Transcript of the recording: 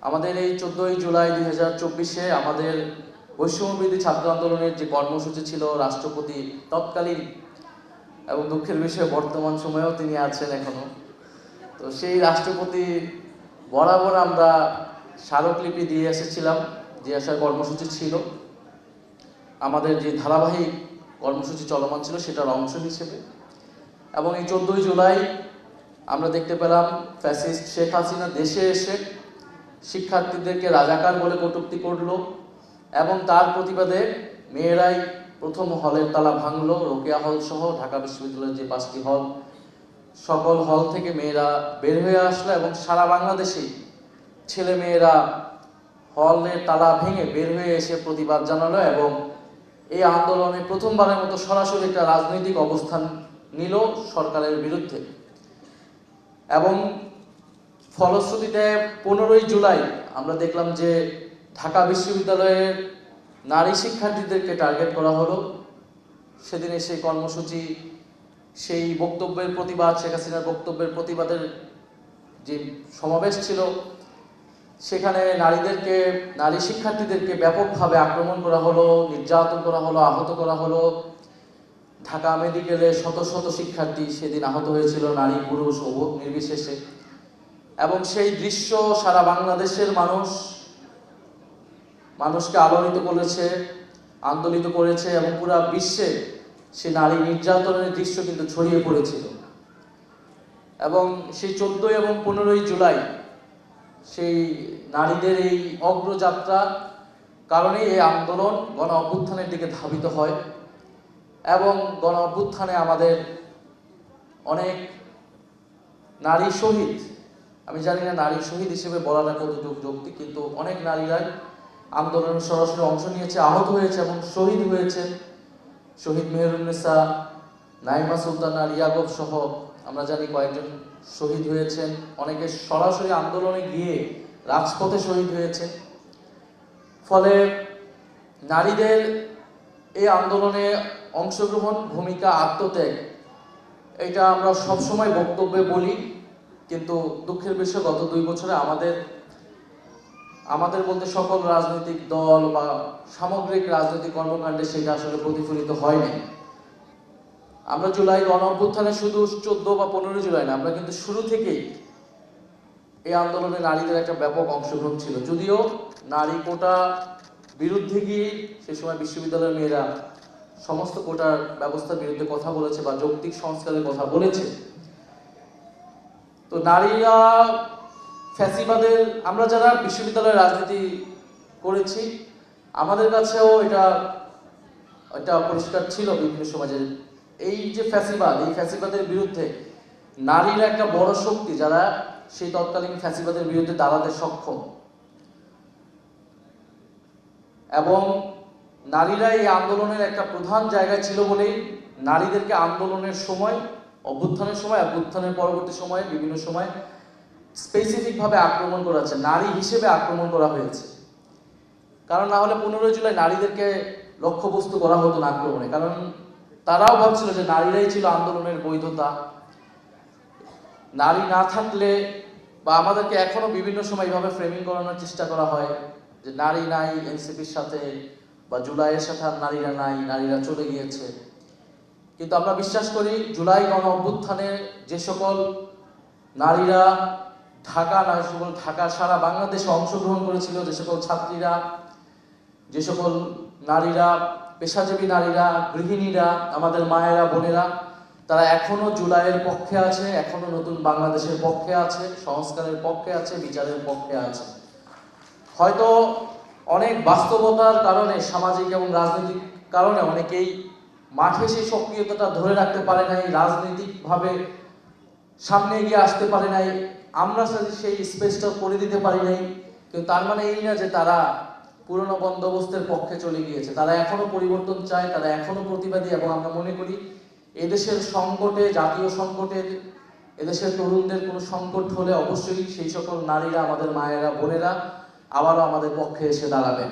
আমাদের এই 14ই জুলাই 2024-এ আমাদের বৈষম্যবিরোধী ছাত্র আন্দোলনের যে কর্মসূচি ছিল, রাষ্ট্রপতি তৎকালীন এবং দুঃখের বিষয়ে বর্তমান সময়েও তিনি আছেন এখনো। তো সেই রাষ্ট্রপতি বরাবর আমরা স্মারকলিপি দিয়ে এসেছিলাম, যে আসার কর্মসূচি ছিল আমাদের যে ধারাবাহিক কর্মসূচি চলমান ছিল সেটার অংশ হিসেবে। এবং এই 14ই জুলাই আমরা দেখতে পেলাম ফ্যাসিস্ট শেখ হাসিনা দেশে এসে শিক্ষার্থীদেরকে রাজাকার বলে কটূক্তি করলো এবং তার প্রতিবাদে মেয়েরাই প্রথম হলের তালা ভাঙলো। রোকেয়া হল সহ ঢাকা বিশ্ববিদ্যালয়ের যে 5টি হল, সকল হল থেকে মেয়েরা বের হয়ে আসলো এবং সারা বাংলাদেশে ছেলে মেয়েরা হলের তালা ভেঙে বের হয়ে এসে প্রতিবাদ জানালো এবং এই আন্দোলনে প্রথমবারের মতো সরাসরি একটা রাজনৈতিক অবস্থান নিল সরকারের বিরুদ্ধে। এবং ফলশ্রুতিতে 15ই জুলাই আমরা দেখলাম যে ঢাকা বিশ্ববিদ্যালয়ের নারী শিক্ষার্থীদেরকে টার্গেট করা হলো। সেদিনে সেই কর্মসূচি, সেই বক্তব্যের প্রতিবাদ, শেখ হাসিনার বক্তব্যের প্রতিবাদের যে সমাবেশ ছিল, সেখানে নারী শিক্ষার্থীদেরকে ব্যাপকভাবে আক্রমণ করা হলো, নির্যাতন করা হলো, আহত করা হলো। ঢাকা মেডিকেলে শত শত শিক্ষার্থী সেদিন আহত হয়েছিল, নারী পুরুষ নির্বিশেষে। এবং সেই দৃশ্য সারা বাংলাদেশের মানুষকে আলোড়িত করেছে, আন্দোলিত করেছে এবং পুরো বিশ্বে সে নারী নির্যাতনের দৃশ্য কিন্তু ছড়িয়ে পড়েছিল। এবং সেই 14 এবং 15ই জুলাই সেই নারীদের এই অগ্রযাত্রা কারণে এই আন্দোলন গণ অভ্যুত্থানের দিকে ধাবিত হয়। এবং গণ অভ্যুত্থানে আমাদের অনেক নারী শহীদ, আমি জানি না নারী শহীদ হিসেবে বলাটা কতটুকু যৌক্তিক, কিন্তু অনেক নারীরাই আন্দোলনে সরাসরি অংশ নিয়েছে, আহত হয়েছে এবং শহীদ হয়েছে। শহীদ মেহেরুন্নেসা, নাইমা সুলতানা, রিয়াগব সহ আমরা জানি কয়েকজন শহীদ হয়েছেন। অনেকে সরাসরি আন্দোলনে গিয়ে রাজপথে শহীদ হয়েছে। ফলে নারীদের এই আন্দোলনে অংশগ্রহণ, ভূমিকা, আত্মত্যাগ, এটা আমরা সবসময় বক্তব্যে বলি, কিন্তু দুঃখের বিষয় গত 2 বছরে আমাদের বলতে সকল রাজনৈতিক দল বা সামগ্রিক রাজনৈতিক কর্মকাণ্ডে সেটা আসলে প্রতিফলিত হয়নি। আমরা জুলাই গণ অভ্যুত্থানে শুধু 14 বা 15 জুলাই না, আমরা কিন্তু শুরু থেকেই এই আন্দোলনে নারীদের একটা ব্যাপক অংশগ্রহণ ছিল। যদিও নারী কোটা বিরুদ্ধে গিয়ে সে সময় বিশ্ববিদ্যালয়ের মেয়েরা সমস্ত কোটার ব্যবস্থার বিরুদ্ধে কথা বলেছে বা যৌক্তিক সংস্কারের কথা বলেছে। তো নারীরা ফ্যাসিবাদের, আমরা যারা বিশ্ববিদ্যালয়ে রাজনীতি করেছি আমাদের কাছেও এটা পরিষ্কার ছিল বিভিন্ন সমাজে, এই যে ফ্যাসিবাদ, এই ফ্যাসিবাদের বিরুদ্ধে নারীরা একটা বড় শক্তি, যারা সেই তৎকালীন ফ্যাসিবাদের বিরুদ্ধে দাঁড়াতে সক্ষম। এবং নারীরা এই আন্দোলনের একটা প্রধান জায়গায় ছিল বলেই নারীদেরকে আন্দোলনের সময়, অভ্যুত্থানের সময়, অভ্যুত্থানের পরবর্তী সময়ে বিভিন্ন সময় স্পেসিফিকভাবে আক্রমণ করা হচ্ছে, নারী হিসেবে আক্রমণ করা হয়েছে। কারণ না হলে 15 জুলাই নারীদেরকে লক্ষ্যবস্তু করা হতো না আক্রমণে, কারণ তারাও ভাবছিল যে নারীরাই ছিল আন্দোলনের বৈধতা। নারী না থাকলে, বা আমাদেরকে এখনো বিভিন্ন সময় এইভাবে ফ্রেমিং করানোর চেষ্টা করা হয় যে নারী নাই এনসিপির সাথে, বা জুলাইয়ের সাথে নারীরা নাই, নারীরা চলে গিয়েছে। কিন্তু আমরা বিশ্বাস করি জুলাই গণ অভ্যুত্থানে যে সকল নারীরা ঢাকা সারা বাংলাদেশে অংশগ্রহণ করেছিল, যে সকল ছাত্রীরা, যে সকল নারীরা, পেশাজীবী নারীরা, গৃহিণীরা, আমাদের মায়েরা, বোনেরা, তারা এখনো জুলাইয়ের পক্ষে আছে, এখনো নতুন বাংলাদেশের পক্ষে আছে, সংস্কারের পক্ষে আছে, বিচারের পক্ষে আছে। হয়তো অনেক বাস্তবতার কারণে, সামাজিক এবং রাজনৈতিক কারণে অনেকেই মাঠে সেই সক্রিয়তাটা ধরে রাখতে পারে নাই, রাজনৈতিকভাবে সামনে এগিয়ে আসতে পারে নাই, আমরা সেই স্পেসটা করে দিতে পারি নাই। কিন্তু তার মানে এই না যে তারা পুরনো বন্দোবস্তের পক্ষে চলে গিয়েছে। তারা এখনো পরিবর্তন চায়, তারা এখনো প্রতিবাদী। এবং আমরা মনে করি এদেশের সংকটে, জাতীয় সংকটের, এদেশের তরুণদের কোনো সংকট হলে অবশ্যই সেই সকল নারীরা, আমাদের মায়েরা, বোনেরা আবারও আমাদের পক্ষে এসে দাঁড়াবেন।